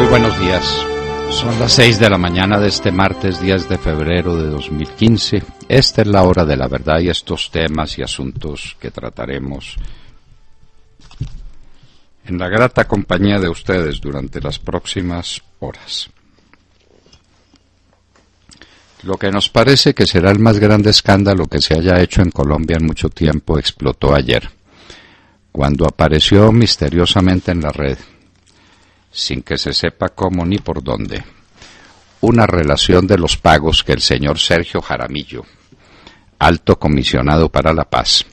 buenos días. Son las 6 de la mañana de este martes 10 de febrero de 2015. Esta es la hora de la verdad y estos temas y asuntos que trataremos en la grata compañía de ustedes durante las próximas horas. Lo que nos parece que será el más grande escándalo que se haya hecho en Colombia en mucho tiempo explotó ayer, cuando apareció misteriosamente en la red, sin que se sepa cómo ni por dónde, una relación de los pagos que el señor Sergio Jaramillo, alto comisionado para la paz,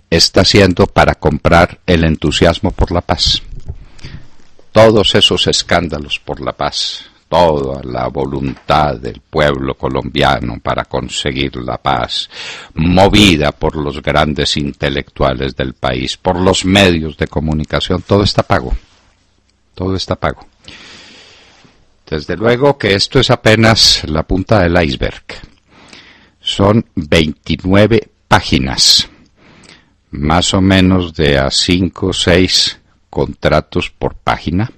está haciendo para comprar el entusiasmo por la paz. Todos esos escándalos por la paz, toda la voluntad del pueblo colombiano para conseguir la paz, movida por los grandes intelectuales del país, por los medios de comunicación, todo está pago. Todo está pago. Desde luego que esto es apenas la punta del iceberg. Son 29 páginas, más o menos de a 5 o 6 contratos por página,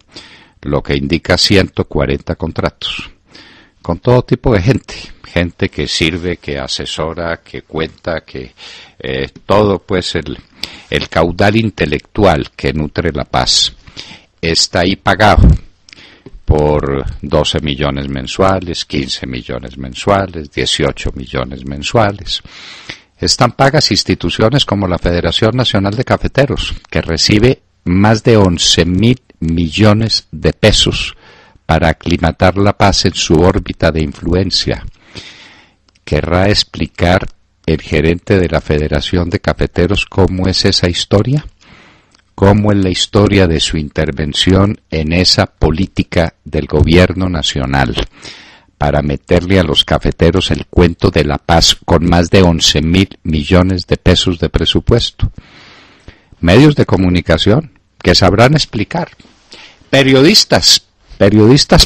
lo que indica 140 contratos, con todo tipo de gente que sirve, que asesora, que cuenta, que todo pues el caudal intelectual que nutre la paz está ahí pagado por 12 millones mensuales, 15 millones mensuales, 18 millones mensuales. Están pagas instituciones como la Federación Nacional de Cafeteros, que recibe más de 11.000 millones de pesos para aclimatar la paz en su órbita de influencia. ¿Querrá explicar el gerente de la Federación de Cafeteros cómo es esa historia? ¿Cómo es la historia de su intervención en esa política del gobierno nacional para meterle a los cafeteros el cuento de la paz con más de 11.000 millones de pesos de presupuesto? Medios de comunicación que sabrán explicar. Periodistas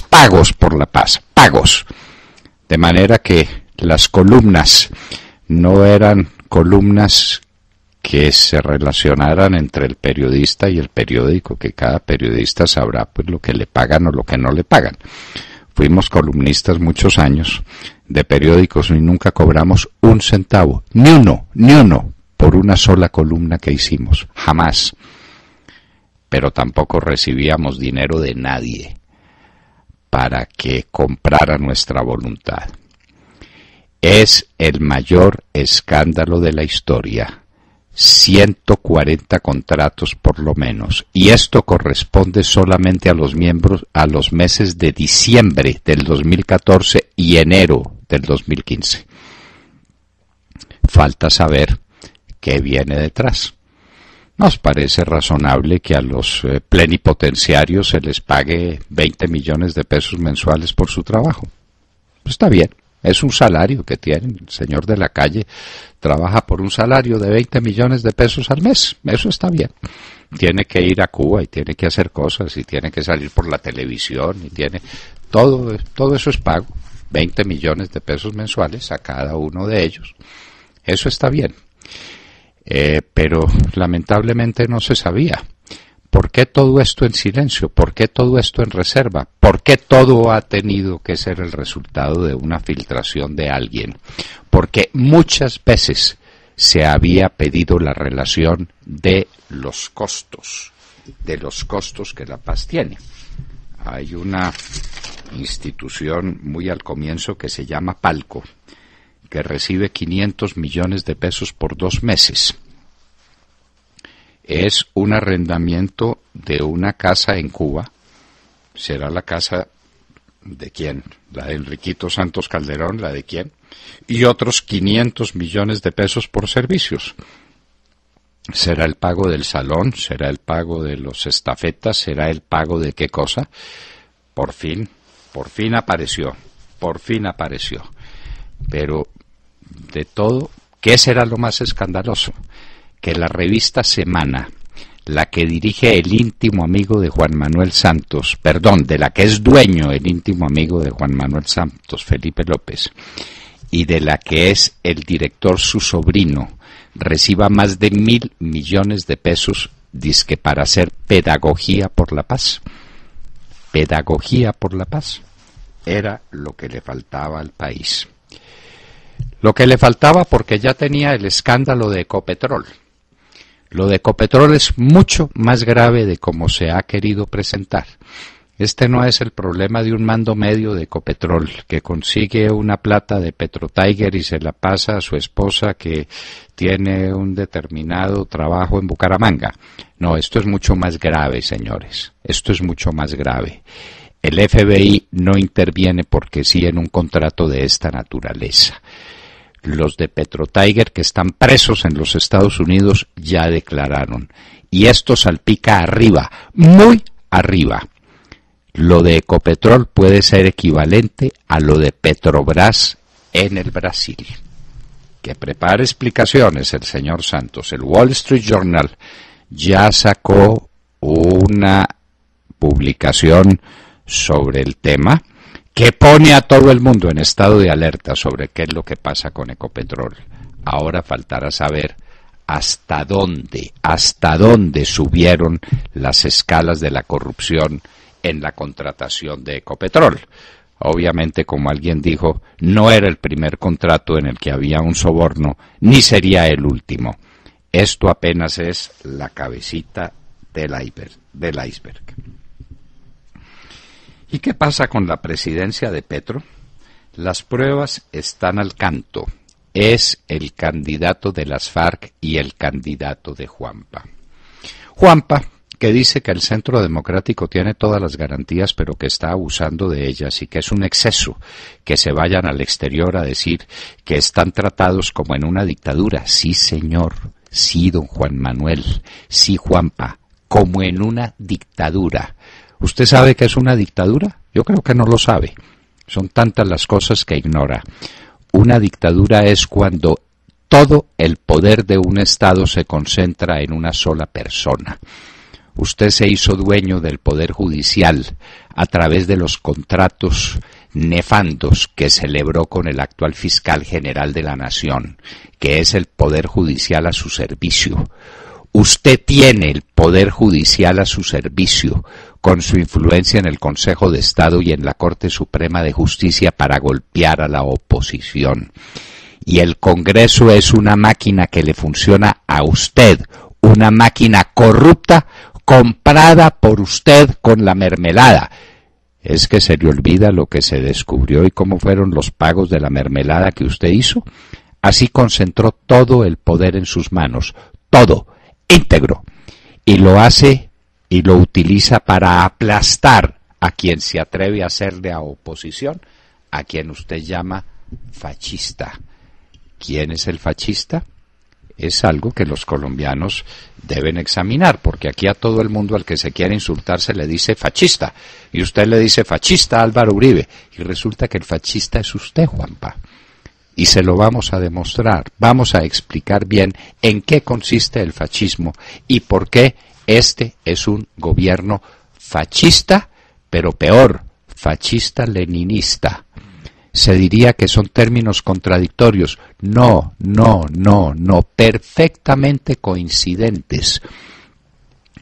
pagos por la paz, pagos. De manera que las columnas no eran columnas que se relacionaran entre el periodista y el periódico, que cada periodista sabrá pues lo que le pagan o lo que no le pagan. Fuimos columnistas muchos años de periódicos y nunca cobramos un centavo, ni uno, por una sola columna que hicimos, jamás. Pero tampoco recibíamos dinero de nadie para que comprara nuestra voluntad. Es el mayor escándalo de la historia. 140 contratos por lo menos, y esto corresponde solamente a los miembros a los meses de diciembre del 2014 y enero del 2015. Falta saber qué viene detrás. Nos parece razonable que a los plenipotenciarios se les pague 20 millones de pesos mensuales por su trabajo. Pues está bien. Es un salario que tiene. El señor de la calle trabaja por un salario de 20 millones de pesos al mes. Eso está bien. Tiene que ir a Cuba y tiene que hacer cosas y tiene que salir por la televisión y tiene... Todo eso es pago. 20 millones de pesos mensuales a cada uno de ellos. Eso está bien. Pero lamentablemente no se sabía. ¿Por qué todo esto en silencio? ¿Por qué todo esto en reserva? ¿Por qué todo ha tenido que ser el resultado de una filtración de alguien? Porque muchas veces se había pedido la relación de los costos que la paz tiene. Hay una institución muy al comienzo que se llama Palco, que recibe 500 millones de pesos por 2 meses. Es un arrendamiento de una casa en Cuba. ¿Será la casa de quién? ¿La de Enriquito Santos Calderón? ¿La de quién? Y otros 500 millones de pesos por servicios. ¿Será el pago del salón? ¿Será el pago de los estafetas? ¿Será el pago de qué cosa? Por fin apareció. Pero de todo, ¿qué será lo más escandaloso? Que la revista Semana, la que dirige el íntimo amigo de Juan Manuel Santos, de la que es dueño el íntimo amigo de Juan Manuel Santos, Felipe López, y de la que es el director su sobrino, reciba más de 1.000 millones de pesos, dizque para hacer pedagogía por la paz. pedagogía por la paz. Era lo que le faltaba al país. Lo que le faltaba porque ya tenía el escándalo de Ecopetrol. Lo de Ecopetrol es mucho más grave de como se ha querido presentar. Este no es el problema de un mando medio de Ecopetrol que consigue una plata de PetroTiger y se la pasa a su esposa que tiene un determinado trabajo en Bucaramanga. No, esto es mucho más grave, señores. Esto es mucho más grave. El FBI no interviene porque sí en un contrato de esta naturaleza. Los de PetroTiger que están presos en los Estados Unidos ya declararon. Y esto salpica arriba, muy arriba. Lo de Ecopetrol puede ser equivalente a lo de Petrobras en el Brasil. Que prepare explicaciones el señor Santos. El Wall Street Journal ya sacó una publicación sobre el tema que pone a todo el mundo en estado de alerta sobre qué es lo que pasa con Ecopetrol. Ahora faltará saber hasta dónde subieron las escalas de la corrupción en la contratación de Ecopetrol. Obviamente, como alguien dijo, no era el primer contrato en el que había un soborno, ni sería el último. Esto apenas es la cabecita del iceberg. ¿Y qué pasa con la presidencia de Petro? Las pruebas están al canto. Es el candidato de las FARC y el candidato de Juanpa. Juanpa, que dice que el Centro Democrático tiene todas las garantías, pero que está abusando de ellas y que es un exceso que se vayan al exterior a decir que están tratados como en una dictadura. Sí, señor. Sí, don Juan Manuel. Sí, Juanpa. Como en una dictadura. ¿Usted sabe qué es una dictadura? Yo creo que no lo sabe. Son tantas las cosas que ignora. Una dictadura es cuando todo el poder de un Estado se concentra en una sola persona. Usted se hizo dueño del Poder Judicial a través de los contratos nefandos que celebró con el actual fiscal general de la Nación, que es el Poder Judicial a su servicio. Usted tiene el Poder Judicial a su servicio con su influencia en el Consejo de Estado y en la Corte Suprema de Justicia para golpear a la oposición. Y el Congreso es una máquina que le funciona a usted, una máquina corrupta comprada por usted con la mermelada. ¿Es que se le olvida lo que se descubrió y cómo fueron los pagos de la mermelada que usted hizo? Así concentró todo el poder en sus manos, todo, íntegro, y lo hace y lo utiliza para aplastar a quien se atreve a hacerle a oposición, a quien usted llama fascista. ¿Quién es el fascista? Es algo que los colombianos deben examinar, porque aquí a todo el mundo al que se quiere insultar se le dice fascista, y usted le dice fascista a Álvaro Uribe, y resulta que el fascista es usted, Juanpa. Y se lo vamos a demostrar, vamos a explicar bien en qué consiste el fascismo y por qué este es un gobierno fascista, pero peor, fascista-leninista. Se diría que son términos contradictorios. No, perfectamente coincidentes.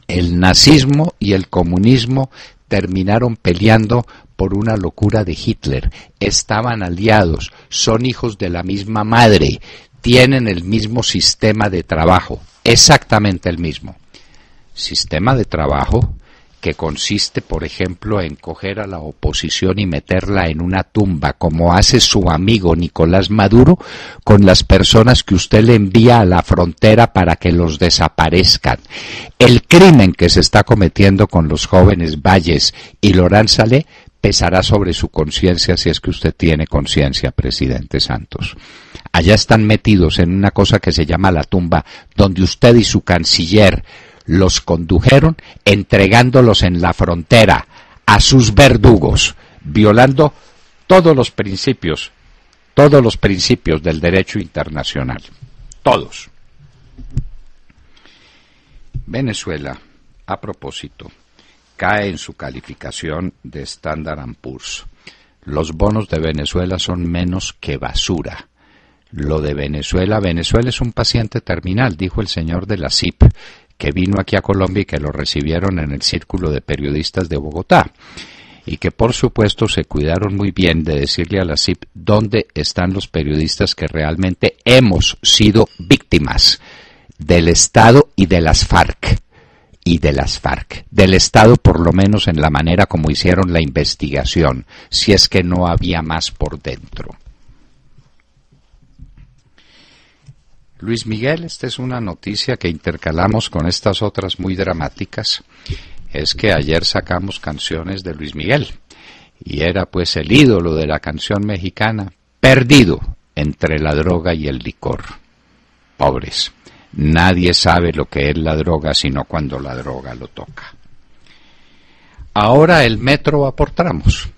El nazismo y el comunismo terminaron peleando por una locura de Hitler. Estaban aliados, son hijos de la misma madre, tienen el mismo sistema de trabajo, exactamente el mismo. Sistema de trabajo que consiste, por ejemplo, en coger a la oposición y meterla en una tumba, como hace su amigo Nicolás Maduro con las personas que usted le envía a la frontera para que los desaparezcan. El crimen que se está cometiendo con los jóvenes Valles y Laurent Saleh pesará sobre su conciencia, si es que usted tiene conciencia, presidente Santos. Allá están metidos en una cosa que se llama la tumba, donde usted y su canciller los condujeron, entregándolos en la frontera a sus verdugos, violando todos los principios del derecho internacional. Todos. Venezuela, a propósito, cae en su calificación de Standard & Poor's. Los bonos de Venezuela son menos que basura. Lo de Venezuela es un paciente terminal, dijo el señor de la CIP, que vino aquí a Colombia y que lo recibieron en el Círculo de Periodistas de Bogotá. y que por supuesto se cuidaron muy bien de decirle a la CIP dónde están los periodistas que realmente hemos sido víctimas del Estado y de las FARC. Del Estado por lo menos en la manera como hicieron la investigación, si es que no había más por dentro. Luis Miguel, esta es una noticia que intercalamos con estas otras muy dramáticas, es que ayer sacamos canciones de Luis Miguel, y era pues el ídolo de la canción mexicana, perdido entre la droga y el licor. Pobres. Nadie sabe lo que es la droga sino cuando la droga lo toca. Ahora el metro va por tramos.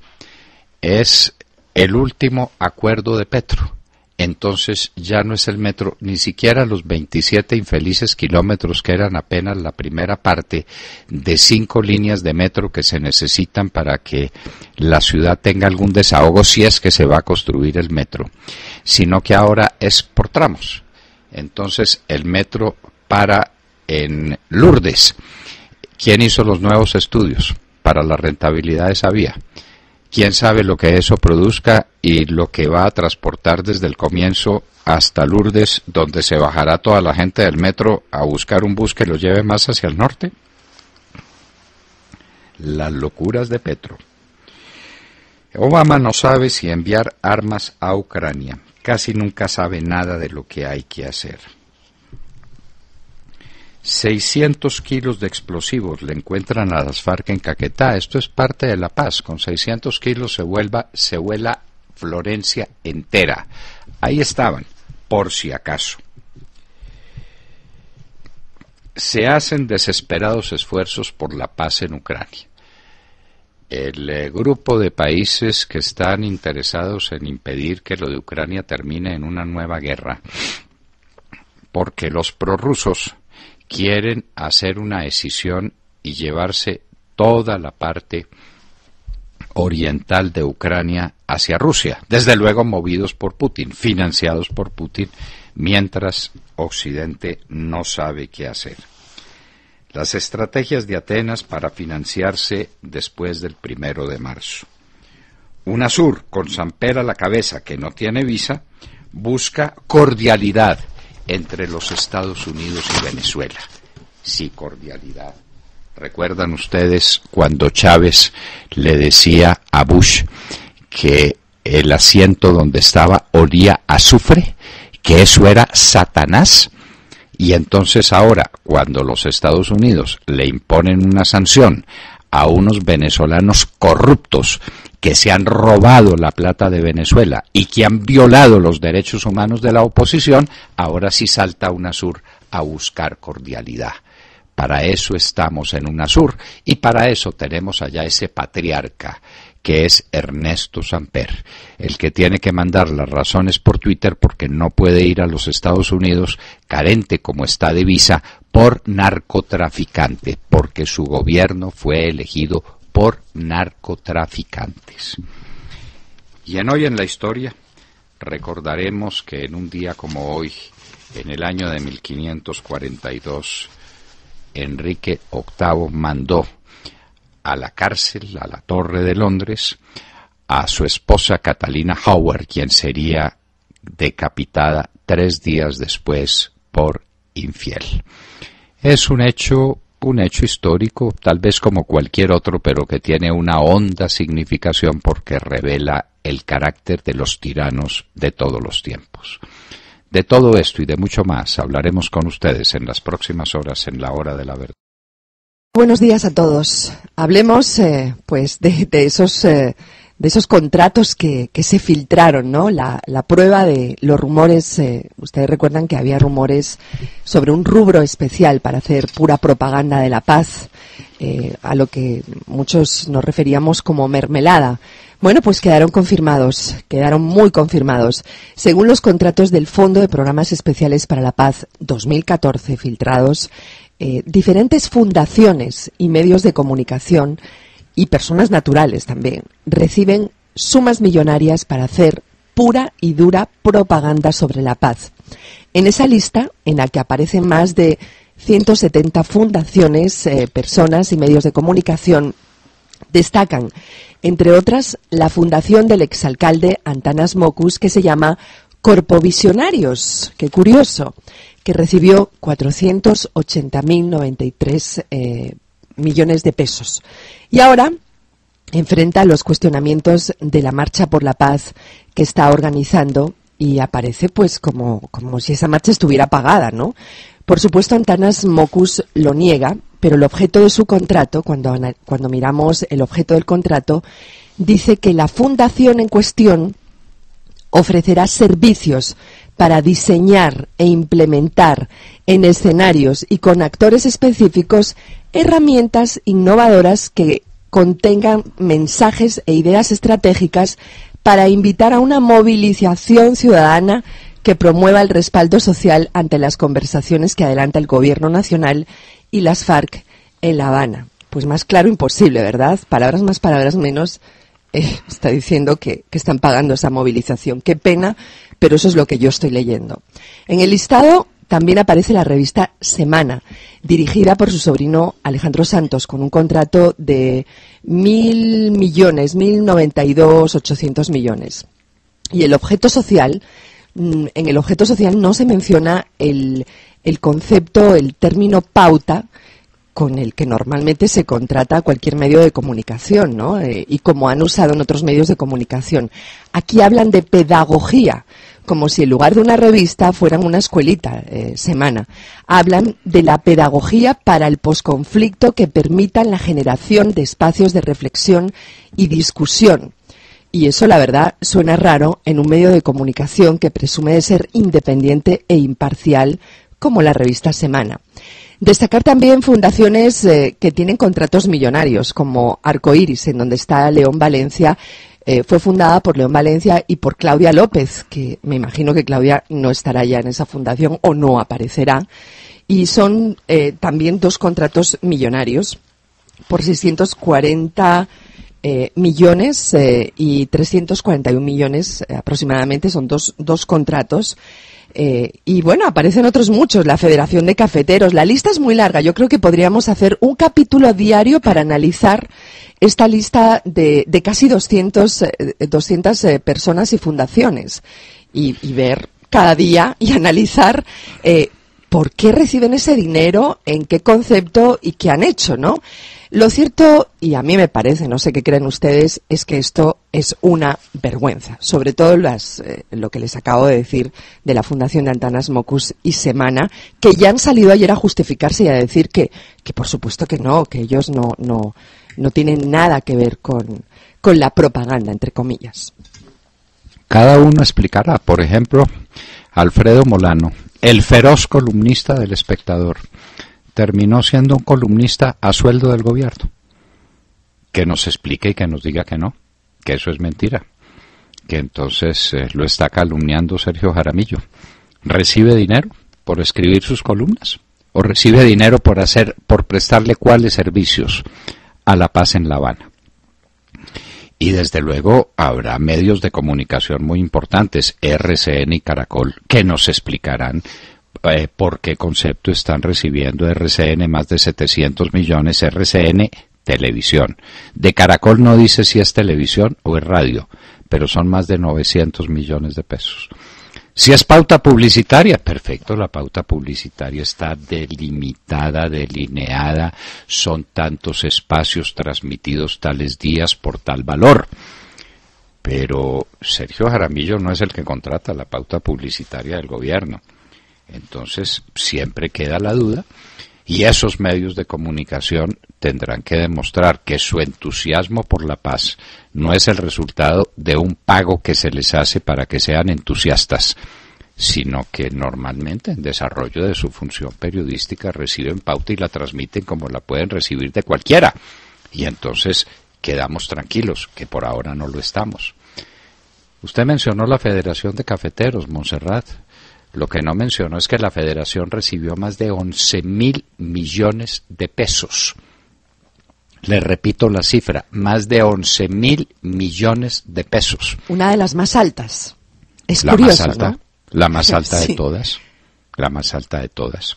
Es el último acuerdo de Petro. Entonces ya no es el metro, ni siquiera los 27 infelices kilómetros que eran apenas la primera parte de 5 líneas de metro que se necesitan para que la ciudad tenga algún desahogo si es que se va a construir el metro, sino que ahora es por tramos. Entonces el metro para en Lourdes. ¿Quién hizo los nuevos estudios para la rentabilidad de esa vía? ¿Quién sabe lo que eso produzca y lo que va a transportar desde el comienzo hasta Lourdes, donde se bajará toda la gente del metro a buscar un bus que lo lleve más hacia el norte? Las locuras de Petro. Obama no sabe si enviar armas a Ucrania. Casi nunca sabe nada de lo que hay que hacer. 600 kilos de explosivos le encuentran a las FARC en Caquetá. Esto es parte de la paz. Con 600 kilos se vuela Florencia entera. Ahí estaban, por si acaso. Se hacen desesperados esfuerzos por la paz en Ucrania. El grupo de países que están interesados en impedir que lo de Ucrania termine en una nueva guerra, porque los prorrusos quieren hacer una escisión y llevarse toda la parte oriental de Ucrania hacia Rusia, desde luego movidos por Putin, financiados por Putin, mientras Occidente no sabe qué hacer. Las estrategias de Atenas para financiarse después del 1 de marzo. UNASUR, con Samper a la cabeza, que no tiene visa, busca cordialidad entre los Estados Unidos y Venezuela. Sí, cordialidad. ¿Recuerdan ustedes cuando Chávez le decía a Bush que el asiento donde estaba olía a azufre, que eso era Satanás? Y entonces ahora, cuando los Estados Unidos le imponen una sanción a unos venezolanos corruptos que se han robado la plata de Venezuela y que han violado los derechos humanos de la oposición, ahora sí salta UNASUR a buscar cordialidad. Para eso estamos en UNASUR y para eso tenemos allá ese patriarca que es Ernesto Samper, el que tiene que mandar las razones por Twitter porque no puede ir a los Estados Unidos, carente como está de visa, por narcotraficante, porque su gobierno fue elegido por narcotraficantes. Y en Hoy en la Historia recordaremos que en un día como hoy, en el año de 1542, Enrique VIII mandó a la cárcel, a la Torre de Londres, a su esposa Catalina Howard, quien sería decapitada 3 días después por infiel. Es un hecho histórico, tal vez como cualquier otro, pero que tiene una honda significación porque revela el carácter de los tiranos de todos los tiempos. De todo esto y de mucho más hablaremos con ustedes en las próximas horas en la Hora de la Verdad. Buenos días a todos. Hablemos pues de esos contratos que se filtraron, ¿no? La prueba de los rumores. Ustedes recuerdan que había rumores sobre un rubro especial para hacer pura propaganda de la paz, a lo que muchos nos referíamos como mermelada. Bueno, pues quedaron muy confirmados. Según los contratos del Fondo de Programas Especiales para la Paz 2014 filtrados, diferentes fundaciones y medios de comunicación y personas naturales también reciben sumas millonarias para hacer pura y dura propaganda sobre la paz. En esa lista, en la que aparecen más de 170 fundaciones, personas y medios de comunicación, destacan Entre otras, la fundación del exalcalde Antanas Mockus, que se llama Corpovisionarios, qué curioso, que recibió 480.093 millones de pesos. Y ahora enfrenta los cuestionamientos de la Marcha por la Paz que está organizando y aparece pues como si esa marcha estuviera pagada, ¿no? Por supuesto, Antanas Mockus lo niega, pero el objeto de su contrato, cuando miramos el objeto del contrato, dice que la fundación en cuestión ofrecerá servicios para diseñar e implementar en escenarios y con actores específicos herramientas innovadoras que contengan mensajes e ideas estratégicas para invitar a una movilización ciudadana que promueva el respaldo social ante las conversaciones que adelanta el Gobierno Nacional y las FARC en La Habana. Pues más claro imposible, ¿verdad? Palabras más, palabras menos. Está diciendo que están pagando esa movilización. Qué pena, pero eso es lo que yo estoy leyendo. En el listado también aparece la revista Semana, dirigida por su sobrino Alejandro Santos, con un contrato de 1.000 millones, 1.092.800 millones. Y el objeto social, en el objeto social no se menciona el concepto, el término pauta, con el que normalmente se contrata cualquier medio de comunicación, ¿no? Y como han usado en otros medios de comunicación. Aquí hablan de pedagogía, como si en lugar de una revista fueran una escuelita, Semana. Hablan de la pedagogía para el posconflicto que permitan la generación de espacios de reflexión y discusión. Y eso, la verdad, suena raro en un medio de comunicación que presume de ser independiente e imparcial, como la revista Semana. Destacar también fundaciones que tienen contratos millonarios, como Arcoiris, en donde está León Valencia. Fue fundada por León Valencia y por Claudia López, que me imagino que Claudia no estará ya en esa fundación o no aparecerá. Y son también dos contratos millonarios por 640 millones y 341 millones aproximadamente. Son dos contratos. Y bueno, aparecen otros muchos, la Federación de Cafeteros. La lista es muy larga. Yo creo que podríamos hacer un capítulo diario para analizar esta lista de casi 200 personas y fundaciones y ver cada día y analizar por qué reciben ese dinero, en qué concepto y qué han hecho, ¿no? Lo cierto, y a mí me parece, no sé qué creen ustedes, es que esto es una vergüenza. Sobre todo lo que les acabo de decir de la Fundación de Antanas Mockus y Semana, que ya han salido ayer a justificarse y a decir que por supuesto que no, que ellos no tienen nada que ver con la propaganda, entre comillas. Cada uno explicará. Por ejemplo, Alfredo Molano, el feroz columnista del Espectador, terminó siendo un columnista a sueldo del gobierno. Que nos explique y que nos diga que no, que eso es mentira, que entonces lo está calumniando Sergio Jaramillo. ¿Recibe dinero por escribir sus columnas? ¿O recibe dinero por prestarle cuáles servicios a la paz en La Habana? Y desde luego habrá medios de comunicación muy importantes, RCN y Caracol, que nos explicarán por qué concepto están recibiendo RCN más de 700 millones, RCN televisión. De Caracol no dice si es televisión o es radio, pero son más de 900 millones de pesos. Si es pauta publicitaria, perfecto, la pauta publicitaria está delimitada, delineada, son tantos espacios transmitidos tales días por tal valor. Pero Sergio Jaramillo no es el que contrata la pauta publicitaria del gobierno. Entonces siempre queda la duda y esos medios de comunicación tendrán que demostrar que su entusiasmo por la paz no es el resultado de un pago que se les hace para que sean entusiastas, sino que normalmente en desarrollo de su función periodística reciben pauta y la transmiten como la pueden recibir de cualquiera. Y entonces quedamos tranquilos, que por ahora no lo estamos. Usted mencionó la Federación de Cafeteros, Montserrat. Lo que no mencionó es que la Federación recibió más de 11.000 millones de pesos. Le repito la cifra, más de 11.000 millones de pesos. Una de las más altas. Es la curioso, más alta, ¿no? La más alta Sí. de todas. La más alta de todas.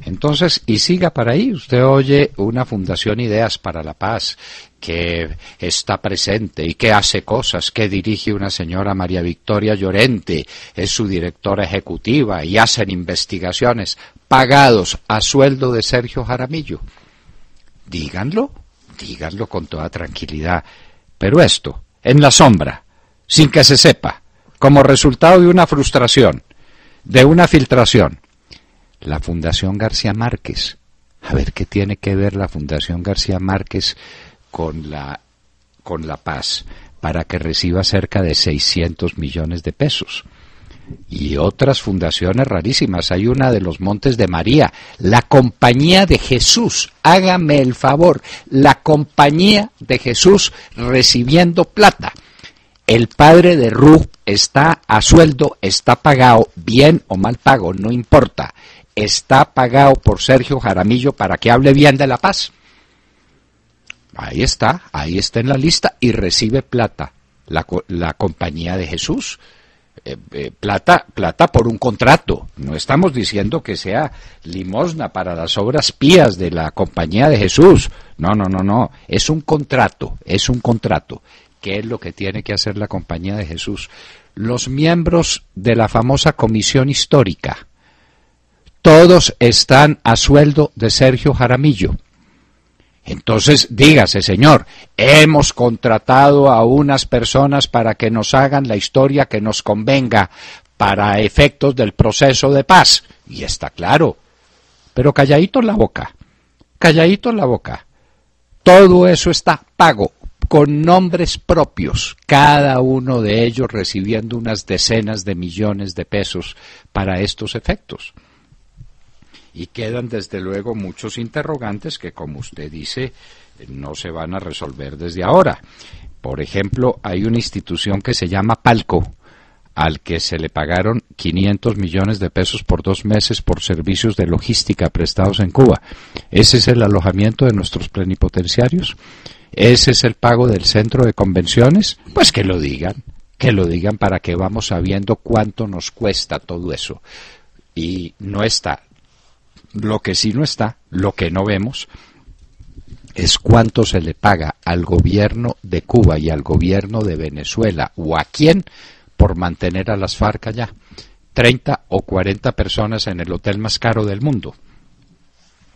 Entonces, y siga para ahí, usted oye una Fundación Ideas para la Paz que está presente y que hace cosas, que dirige una señora María Victoria Llorente, es su directora ejecutiva y hacen investigaciones pagados a sueldo de Sergio Jaramillo. Díganlo con toda tranquilidad, pero esto, en la sombra, sin que se sepa, como resultado de una frustración, de una filtración. La Fundación García Márquez, a ver qué tiene que ver la Fundación García Márquez con la paz, para que reciba cerca de 600 millones de pesos. Y otras fundaciones rarísimas, hay una de los Montes de María, la Compañía de Jesús, hágame el favor, la Compañía de Jesús recibiendo plata. El padre de Ruth está a sueldo, está pagado, bien o mal pago, no importa, está pagado por Sergio Jaramillo para que hable bien de la paz. Ahí está en la lista y recibe plata, la Compañía de Jesús. Plata por un contrato. No estamos diciendo que sea limosna para las obras pías de la Compañía de Jesús. No. Es un contrato. ¿Qué es lo que tiene que hacer la Compañía de Jesús? Los miembros de la famosa Comisión Histórica, todos están a sueldo de Sergio Jaramillo. Entonces, dígase, señor, hemos contratado a unas personas para que nos hagan la historia que nos convenga para efectos del proceso de paz. Y está claro. Pero calladito en la boca. Todo eso está pago, con nombres propios, cada uno de ellos recibiendo unas decenas de millones de pesos para estos efectos. Y quedan desde luego muchos interrogantes que, como usted dice, no se van a resolver desde ahora. Por ejemplo, hay una institución que se llama Palco, al que se le pagaron 500 millones de pesos por 2 meses por servicios de logística prestados en Cuba. ¿Ese es el alojamiento de nuestros plenipotenciarios? ¿Ese es el pago del centro de convenciones? Pues que lo digan para que vamos sabiendo cuánto nos cuesta todo eso. Y no está. Lo que sí no está, lo que no vemos, es cuánto se le paga al gobierno de Cuba y al gobierno de Venezuela, o a quién, por mantener a las FARC allá. 30 o 40 personas en el hotel más caro del mundo.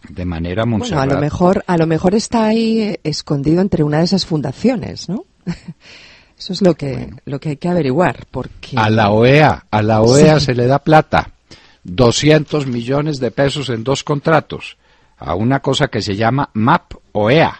De manera Montserrat. Bueno, a lo mejor está ahí escondido entre una de esas fundaciones, ¿no? Eso es lo que hay que averiguar, porque a la OEA sí. Se le da plata. 200 millones de pesos en 2 contratos, a una cosa que se llama MAP OEA,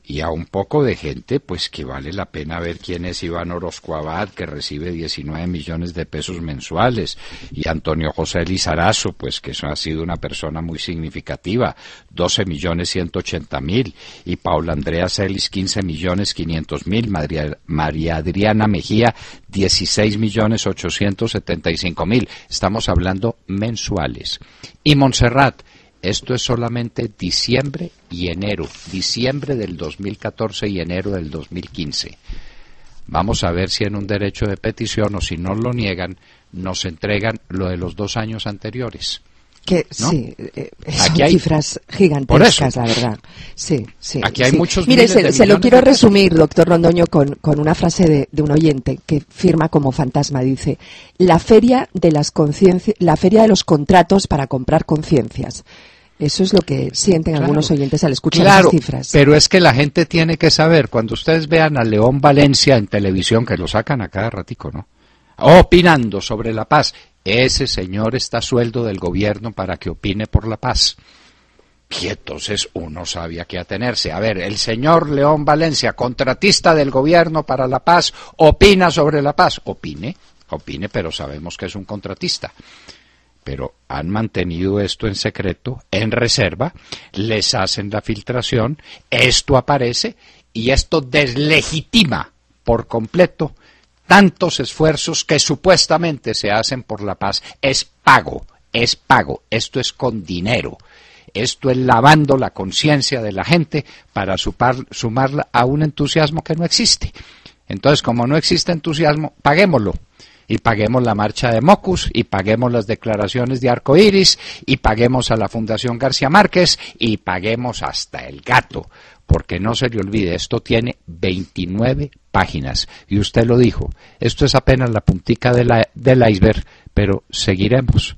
y a un poco de gente, pues que vale la pena ver quién es Iván Orozco Abad, que recibe 19 millones de pesos mensuales, y Antonio José Lizarazo, pues que eso ha sido una persona muy significativa, 12.180.000, y Paula Andrea Celis, 15.500.000, María Adriana Mejía, 16.875.000, estamos hablando mensuales. Y Montserrat, esto es solamente diciembre y enero, diciembre del 2014 y enero del 2015. Vamos a ver si en un derecho de petición o si no lo niegan, nos entregan lo de los 2 años anteriores. Que ¿no? Sí, son cifras gigantescas, la verdad. Sí. Aquí hay muchos. Mire, se lo quiero resumir, doctor Londoño, con una frase de un oyente que firma como fantasma. Dice: la feria de los contratos para comprar conciencias. Eso es lo que sienten algunos oyentes al escuchar esas cifras. Pero es que la gente tiene que saber, cuando ustedes vean a León Valencia en televisión, que lo sacan a cada ratico, ¿no? Opinando sobre la paz, ese señor está a sueldo del gobierno para que opine por la paz. Y entonces uno sabe a qué atenerse. A ver, el señor León Valencia, contratista del gobierno para la paz, opina sobre la paz. Opine, pero sabemos que es un contratista. Pero han mantenido esto en secreto, en reserva, les hacen la filtración, esto aparece y esto deslegitima por completo tantos esfuerzos que supuestamente se hacen por la paz. Es pago, esto es con dinero, esto es lavando la conciencia de la gente para sumarla a un entusiasmo que no existe. Entonces, como no existe entusiasmo, paguémoslo. y paguemos la marcha de Mocus, y paguemos las declaraciones de Arcoiris, y paguemos a la Fundación García Márquez, y paguemos hasta el gato, porque no se le olvide, esto tiene 29 páginas, y usted lo dijo, esto es apenas la puntica del iceberg, pero seguiremos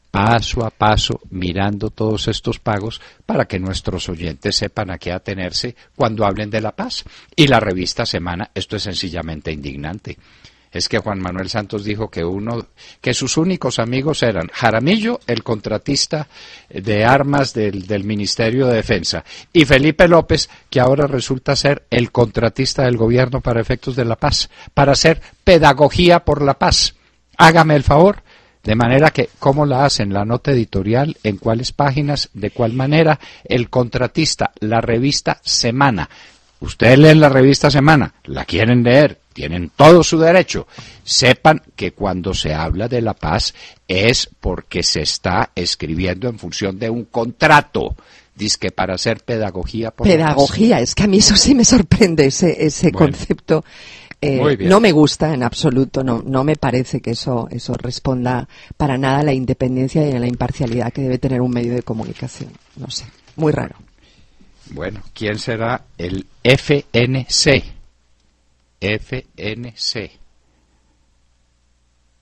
paso a paso mirando todos estos pagos para que nuestros oyentes sepan a qué atenerse cuando hablen de la paz. Y la revista Semana, esto es sencillamente indignante. Es que Juan Manuel Santos dijo que sus únicos amigos eran Jaramillo, el contratista de armas del Ministerio de Defensa, y Felipe López, que ahora resulta ser el contratista del gobierno para efectos de la paz, para hacer pedagogía por la paz. Hágame el favor. De manera que, ¿cómo la hacen? La nota editorial, ¿en cuáles páginas? ¿De cuál manera? El contratista, la revista Semana. Ustedes leen la revista Semana, la quieren leer, tienen todo su derecho. Sepan que cuando se habla de la paz es porque se está escribiendo en función de un contrato. Dizque para hacer pedagogía por la paz. Pedagogía, es que a mí eso sí me sorprende, ese concepto. No me gusta en absoluto, no me parece que eso responda para nada a la independencia y a la imparcialidad que debe tener un medio de comunicación. No sé, muy raro. Bueno, ¿quién será el FNC?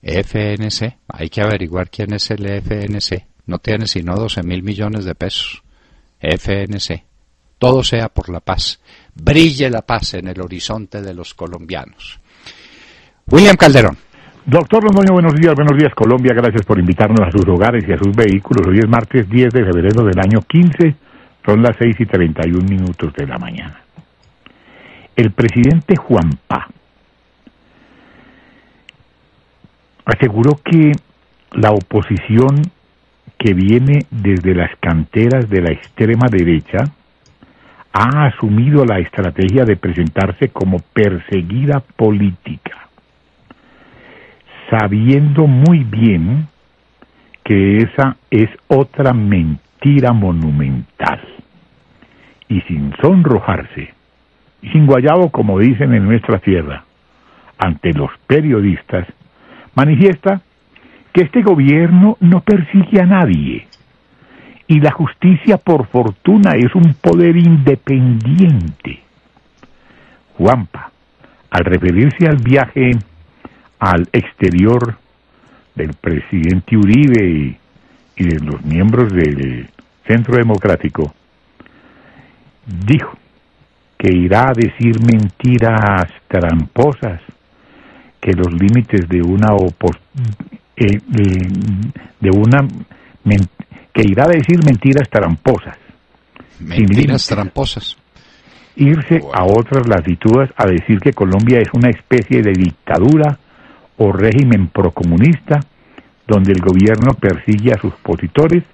FNC, hay que averiguar quién es el FNC. No tiene sino 12.000 millones de pesos. FNC. Todo sea por la paz. Brille la paz en el horizonte de los colombianos. William Calderón. Doctor Londoño, buenos días Colombia, gracias por invitarnos a sus hogares y a sus vehículos. Hoy es martes 10 de febrero del año 15, son las 6:31 de la mañana. El presidente Juanpa aseguró que la oposición que viene desde las canteras de la extrema derecha ha asumido la estrategia de presentarse como perseguida política, sabiendo muy bien que esa es otra mentira monumental. Y sin sonrojarse, y sin guayabo, como dicen en nuestra tierra, ante los periodistas, manifiesta que este gobierno no persigue a nadie, y la justicia, por fortuna, es un poder independiente. Juanpa, al referirse al viaje al exterior del presidente Uribe y de los miembros del Centro Democrático, dijo que irá a decir mentiras tramposas, que los límites de que irá a decir mentiras tramposas. Mentiras tramposas. Irse a otras latitudes a decir que Colombia es una especie de dictadura o régimen procomunista donde el gobierno persigue a sus opositores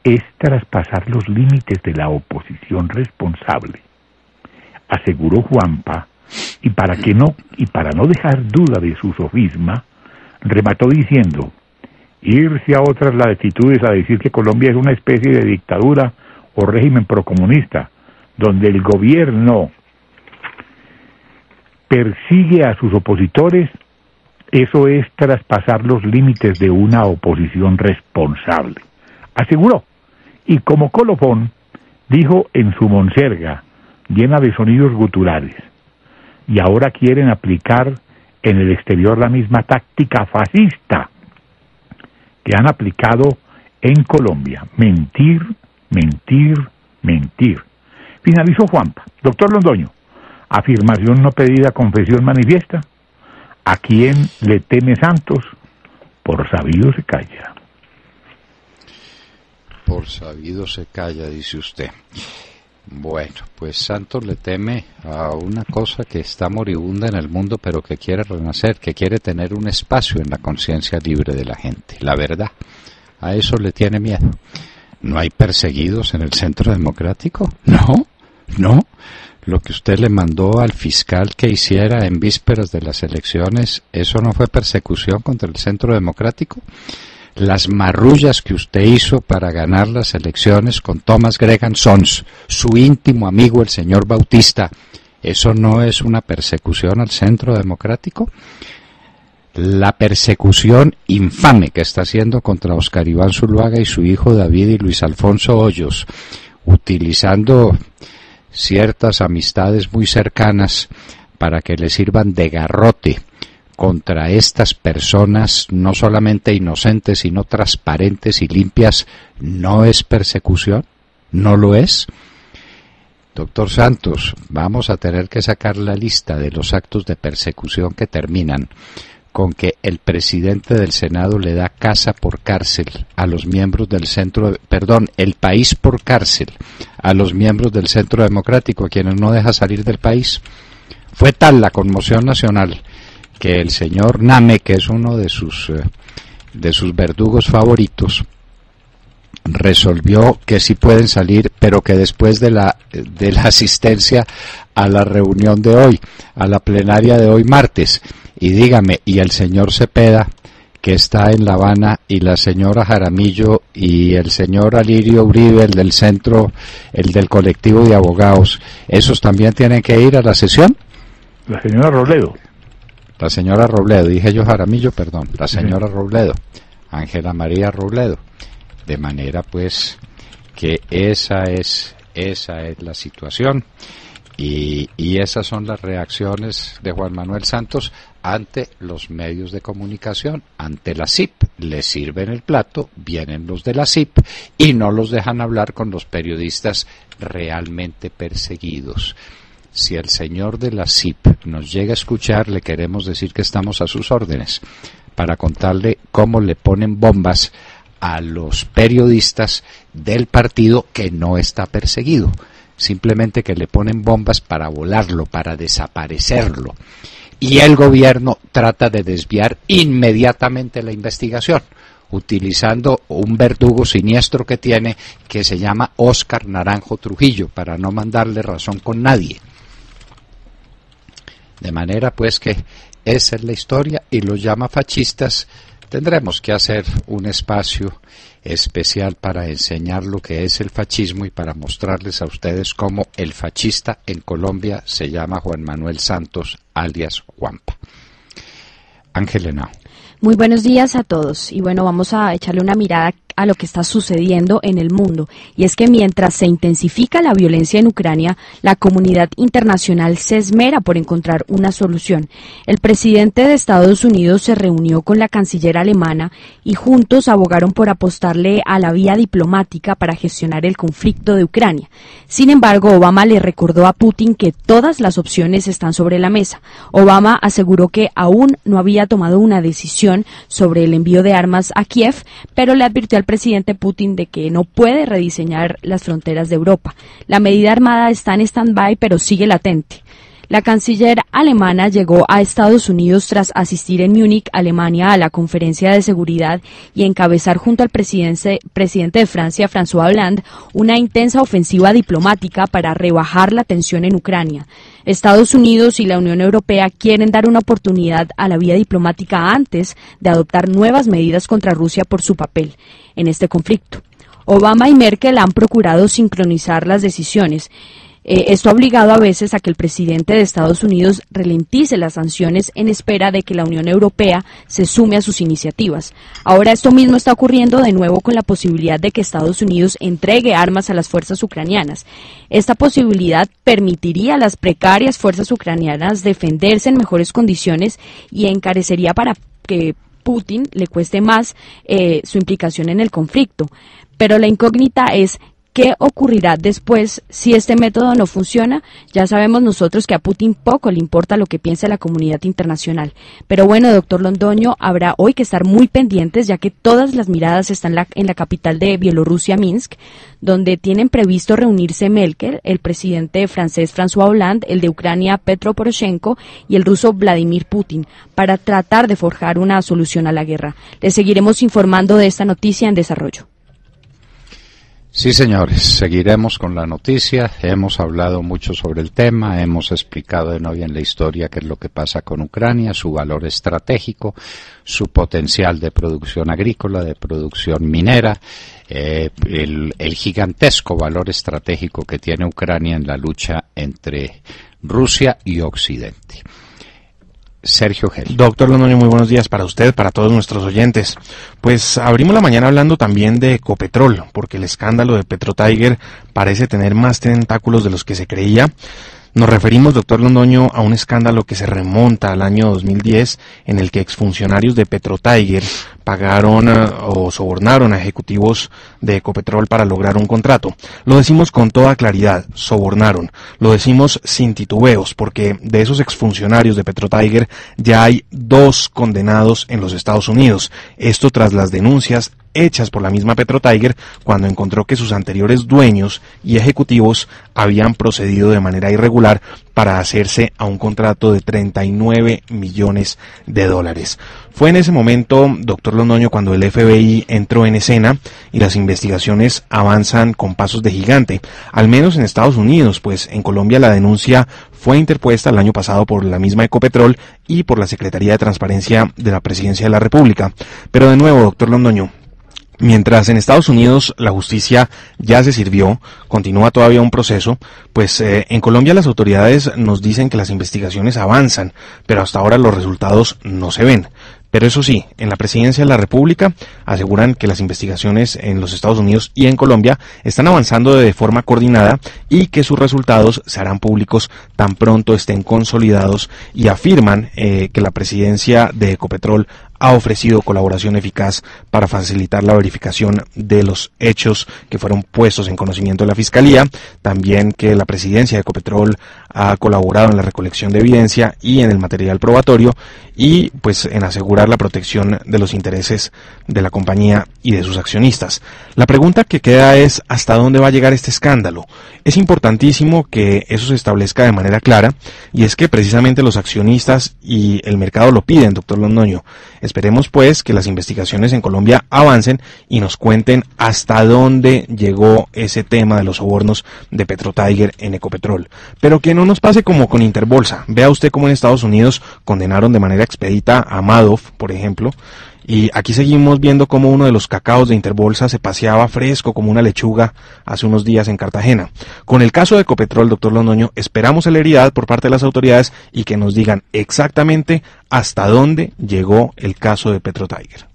es traspasar los límites de la oposición responsable, aseguró Juanpa, y para no dejar duda de su sofisma, remató diciendo: irse a otras latitudes a decir que Colombia es una especie de dictadura o régimen procomunista, donde el gobierno persigue a sus opositores, eso es traspasar los límites de una oposición responsable, aseguró. Y como colofón, dijo en su monserga, llena de sonidos guturales: y ahora quieren aplicar en el exterior la misma táctica fascista que han aplicado en Colombia. Mentir, mentir, mentir. Finalizó Juanpa. Doctor Londoño, afirmación no pedida, confesión manifiesta. ¿A quién le teme Santos? Por sabido se calla. Por sabido se calla, dice usted. Bueno, pues Santos le teme a una cosa que está moribunda en el mundo, pero que quiere renacer, que quiere tener un espacio en la conciencia libre de la gente. La verdad, a eso le tiene miedo. ¿No hay perseguidos en el Centro Democrático? No. Lo que usted le mandó al fiscal que hiciera en vísperas de las elecciones, ¿eso no fue persecución contra el Centro Democrático? Las marrullas que usted hizo para ganar las elecciones con Thomas Gregan Sons, su íntimo amigo el señor Bautista, ¿eso no es una persecución al Centro Democrático? la persecución infame que está haciendo contra Óscar Iván Zuluaga y su hijo David y Luis Alfonso Hoyos, utilizando ciertas amistades muy cercanas para que le sirvan de garrote contra estas personas no solamente inocentes, sino transparentes y limpias, ¿no es persecución? ¿No lo es? Doctor Santos, vamos a tener que sacar la lista de los actos de persecución que terminan con que el presidente del Senado le da casa por cárcel a los miembros del el país por cárcel a los miembros del Centro Democrático, a quienes no deja salir del país. Fue tal la conmoción nacional que el señor Name, que es uno de sus verdugos favoritos, resolvió que sí pueden salir, pero que después de la asistencia a la reunión de hoy, a la plenaria de hoy martes. Y dígame, y el señor Cepeda, que está en La Habana, y la señora Jaramillo, y el señor Alirio Uribe, el del centro, el del colectivo de abogados, ¿esos también tienen que ir a la sesión? La señora Robledo. La señora Robledo, dije yo Jaramillo, perdón, la señora Robledo, Ángela María Robledo. De manera pues que esa es la situación. Y esas son las reacciones de Juan Manuel Santos ante los medios de comunicación, ante la CIP. Les sirven el plato, vienen los de la CIP y no los dejan hablar con los periodistas realmente perseguidos. Si el señor de la CIP nos llega a escuchar, le queremos decir que estamos a sus órdenes para contarle cómo le ponen bombas a los periodistas del partido que no está perseguido. Simplemente que le ponen bombas para volarlo, para desaparecerlo. Y el gobierno trata de desviar inmediatamente la investigación, utilizando un verdugo siniestro que tiene, que se llama Óscar Naranjo Trujillo, para no mandarle razón con nadie. De manera pues que esa es la historia, y los llama fascistas. Tendremos que hacer un espacio especial para enseñar lo que es el fascismo y para mostrarles a ustedes cómo el fascista en Colombia se llama Juan Manuel Santos, alias Juanpa. Ángel Henao. Muy buenos días a todos, y bueno, vamos a echarle una mirada a lo que está sucediendo en el mundo, y es que mientras se intensifica la violencia en Ucrania, la comunidad internacional se esmera por encontrar una solución. El presidente de Estados Unidos se reunió con la canciller alemana y juntos abogaron por apostarle a la vía diplomática para gestionar el conflicto de Ucrania. Sin embargo, Obama le recordó a Putin que todas las opciones están sobre la mesa. Obama aseguró que aún no había tomado una decisión sobre el envío de armas a Kiev, pero le advirtió al presidente Putin de que no puede rediseñar las fronteras de Europa. La medida armada está en stand-by, pero sigue latente. La canciller alemana llegó a Estados Unidos tras asistir en Múnich, Alemania, a la conferencia de seguridad y encabezar junto al presidente de Francia, François Hollande, una intensa ofensiva diplomática para rebajar la tensión en Ucrania. Estados Unidos y la Unión Europea quieren dar una oportunidad a la vía diplomática antes de adoptar nuevas medidas contra Rusia por su papel en este conflicto. Obama y Merkel han procurado sincronizar las decisiones. Esto ha obligado a veces a que el presidente de Estados Unidos ralentice las sanciones en espera de que la Unión Europea se sume a sus iniciativas. Ahora esto mismo está ocurriendo de nuevo con la posibilidad de que Estados Unidos entregue armas a las fuerzas ucranianas. Esta posibilidad permitiría a las precarias fuerzas ucranianas defenderse en mejores condiciones y encarecería para que Putin le cueste más su implicación en el conflicto. Pero la incógnita es ¿qué ocurrirá después si este método no funciona? Ya sabemos nosotros que a Putin poco le importa lo que piense la comunidad internacional. Pero bueno, doctor Londoño, habrá hoy que estar muy pendientes, ya que todas las miradas están en la capital de Bielorrusia, Minsk, donde tienen previsto reunirse Merkel, el presidente francés François Hollande, el de Ucrania Petro Poroshenko y el ruso Vladimir Putin, para tratar de forjar una solución a la guerra. Les seguiremos informando de esta noticia en desarrollo. Sí, señores, seguiremos con la noticia. Hemos hablado mucho sobre el tema, hemos explicado de nuevo en la historia qué es lo que pasa con Ucrania, su valor estratégico, su potencial de producción agrícola, de producción minera, el gigantesco valor estratégico que tiene Ucrania en la lucha entre Rusia y Occidente. Sergio Gel. Doctor Londoño, muy buenos días para usted, para todos nuestros oyentes. Pues abrimos la mañana hablando también de Ecopetrol, porque el escándalo de PetroTiger parece tener más tentáculos de los que se creía. Nos referimos, doctor Londoño, a un escándalo que se remonta al año 2010, en el que exfuncionarios de PetroTiger pagaron o sobornaron a ejecutivos de Ecopetrol para lograr un contrato. Lo decimos con toda claridad, sobornaron. Lo decimos sin titubeos, porque de esos exfuncionarios de PetroTiger ya hay 2 condenados en los Estados Unidos. Esto tras las denuncias hechas por la misma PetroTiger cuando encontró que sus anteriores dueños y ejecutivos habían procedido de manera irregular para hacerse a un contrato de $39 millones. Fue en ese momento, doctor Londoño, cuando el FBI entró en escena y las investigaciones avanzan con pasos de gigante, al menos en Estados Unidos, pues en Colombia la denuncia fue interpuesta el año pasado por la misma Ecopetrol y por la Secretaría de Transparencia de la Presidencia de la República. Pero de nuevo, doctor Londoño, mientras en Estados Unidos la justicia ya se sirvió, continúa todavía un proceso, pues en Colombia las autoridades nos dicen que las investigaciones avanzan, pero hasta ahora los resultados no se ven. Pero eso sí, en la Presidencia de la República aseguran que las investigaciones en los Estados Unidos y en Colombia están avanzando de forma coordinada y que sus resultados se harán públicos tan pronto estén consolidados, y afirman que la presidencia de Ecopetrol ha ofrecido colaboración eficaz para facilitar la verificación de los hechos que fueron puestos en conocimiento de la Fiscalía, también que la presidencia de Ecopetrol ha colaborado en la recolección de evidencia y en el material probatorio, y pues en asegurar la protección de los intereses de la compañía y de sus accionistas. La pregunta que queda es ¿hasta dónde va a llegar este escándalo? Es importantísimo que eso se establezca de manera clara, y es que precisamente los accionistas y el mercado lo piden, doctor Londoño. Esperemos pues que las investigaciones en Colombia avancen y nos cuenten hasta dónde llegó ese tema de los sobornos de PetroTiger en Ecopetrol. Pero que no nos pase como con Interbolsa. Vea usted cómo en Estados Unidos condenaron de manera expedita a Madoff, por ejemplo, y aquí seguimos viendo cómo uno de los cacaos de Interbolsa se paseaba fresco como una lechuga hace unos días en Cartagena. Con el caso de Ecopetrol, doctor Londoño, esperamos celeridad por parte de las autoridades y que nos digan exactamente hasta dónde llegó el caso de PetroTiger.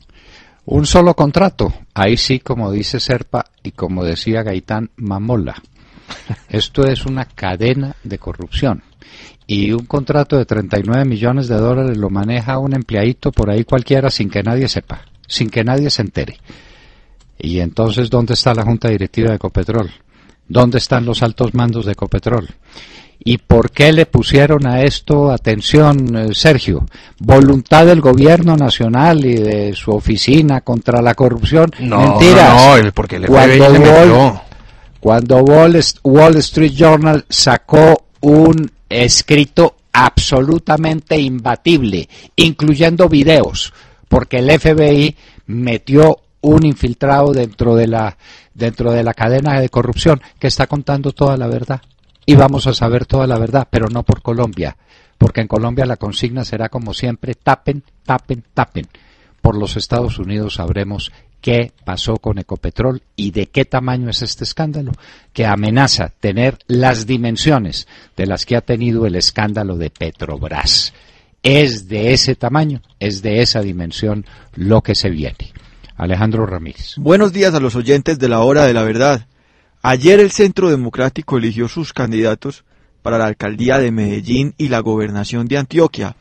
Un solo contrato, ahí sí, como dice Serpa y como decía Gaitán, mamola. Esto es una cadena de corrupción. Y un contrato de $39 millones lo maneja un empleadito por ahí cualquiera sin que nadie sepa, sin que nadie se entere. Y entonces, ¿dónde está la Junta Directiva de Ecopetrol? ¿Dónde están los altos mandos de Ecopetrol? ¿Y por qué le pusieron a esto atención, Sergio? ¿Voluntad del gobierno nacional y de su oficina contra la corrupción? No, mentiras. No, porque el FBI le metió. Cuando Wall Street Journal sacó un escrito absolutamente imbatible, incluyendo videos, porque el FBI metió un infiltrado dentro de la cadena de corrupción que está contando toda la verdad. Y vamos a saber toda la verdad, pero no por Colombia, porque en Colombia la consigna será como siempre, tapen, tapen, tapen. Por los Estados Unidos sabremos qué pasó con Ecopetrol y de qué tamaño es este escándalo, que amenaza tener las dimensiones de las que ha tenido el escándalo de Petrobras. Es de ese tamaño, es de esa dimensión lo que se viene. Alejandro Ramírez. Buenos días a los oyentes de la Hora de la Verdad. Ayer el Centro Democrático eligió sus candidatos para la alcaldía de Medellín y la gobernación de Antioquia,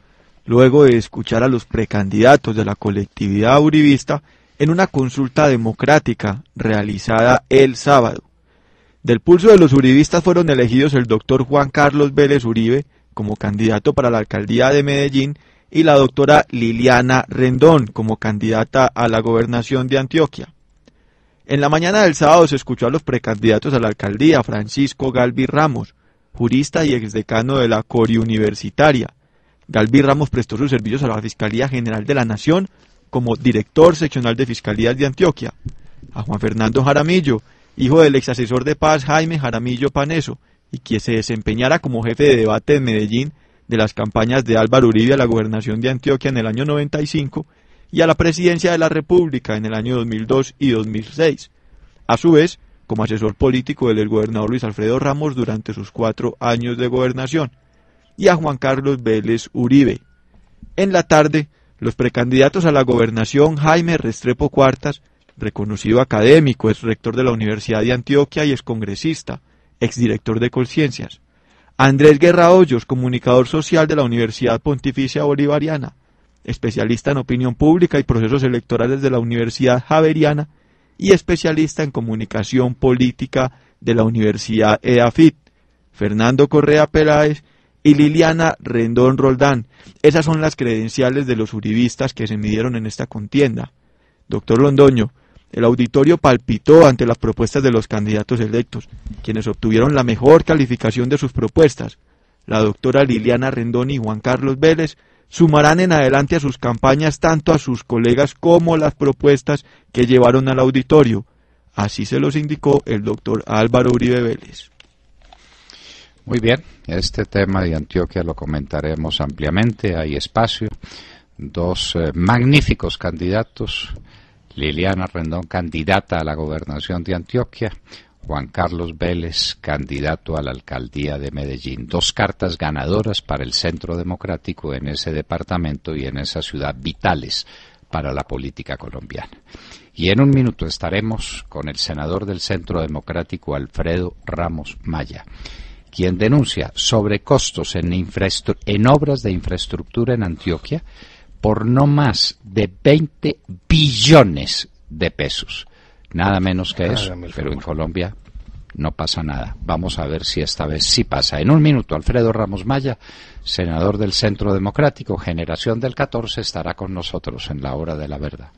luego de escuchar a los precandidatos de la colectividad uribista en una consulta democrática realizada el sábado. Del pulso de los uribistas fueron elegidos el doctor Juan Carlos Vélez Uribe como candidato para la alcaldía de Medellín y la doctora Liliana Rendón como candidata a la gobernación de Antioquia. En la mañana del sábado se escuchó a los precandidatos a la alcaldía: Francisco Galvi Ramos, jurista y exdecano de la Cori Universitaria. Galvi Ramos prestó sus servicios a la Fiscalía General de la Nación como director seccional de Fiscalías de Antioquia. A Juan Fernando Jaramillo, hijo del exasesor de paz Jaime Jaramillo Paneso, y quien se desempeñara como jefe de debate en Medellín de las campañas de Álvaro Uribe a la gobernación de Antioquia en el año 95 y a la presidencia de la República en el año 2002 y 2006. A su vez, como asesor político del gobernador Luis Alfredo Ramos durante sus 4 años de gobernación. Y a Juan Carlos Vélez Uribe, En la tarde, los precandidatos a la gobernación Jaime Restrepo Cuartas, reconocido académico, ex rector de la Universidad de Antioquia y excongresista, exdirector de Colciencias; Andrés Guerra Hoyos, comunicador social de la Universidad Pontificia Bolivariana, especialista en opinión pública y procesos electorales de la Universidad Javeriana y especialista en comunicación política de la Universidad EAFIT; Fernando Correa Peláez y Liliana Rendón Roldán. Esas son las credenciales de los uribistas que se midieron en esta contienda. Doctor Londoño, el auditorio palpitó ante las propuestas de los candidatos electos, quienes obtuvieron la mejor calificación de sus propuestas. La doctora Liliana Rendón y Juan Carlos Vélez sumarán en adelante a sus campañas tanto a sus colegas como las propuestas que llevaron al auditorio. Así se los indicó el doctor Álvaro Uribe Vélez. Muy bien, este tema de Antioquia lo comentaremos ampliamente, hay espacio. Dos magníficos candidatos, Liliana Rendón, candidata a la gobernación de Antioquia, Juan Carlos Vélez, candidato a la alcaldía de Medellín. Dos cartas ganadoras para el Centro Democrático en ese departamento y en esa ciudad, vitales para la política colombiana. Y en un minuto estaremos con el senador del Centro Democrático, Alfredo Ramos Maya, quien denuncia sobrecostos en obras de infraestructura en Antioquia por no más de 20 billones de pesos. Nada menos que eso, pero en Colombia no pasa nada. Vamos a ver si esta vez sí pasa. En un minuto, Alfredo Ramos Maya, senador del Centro Democrático, generación del 14, estará con nosotros en la Hora de la Verdad.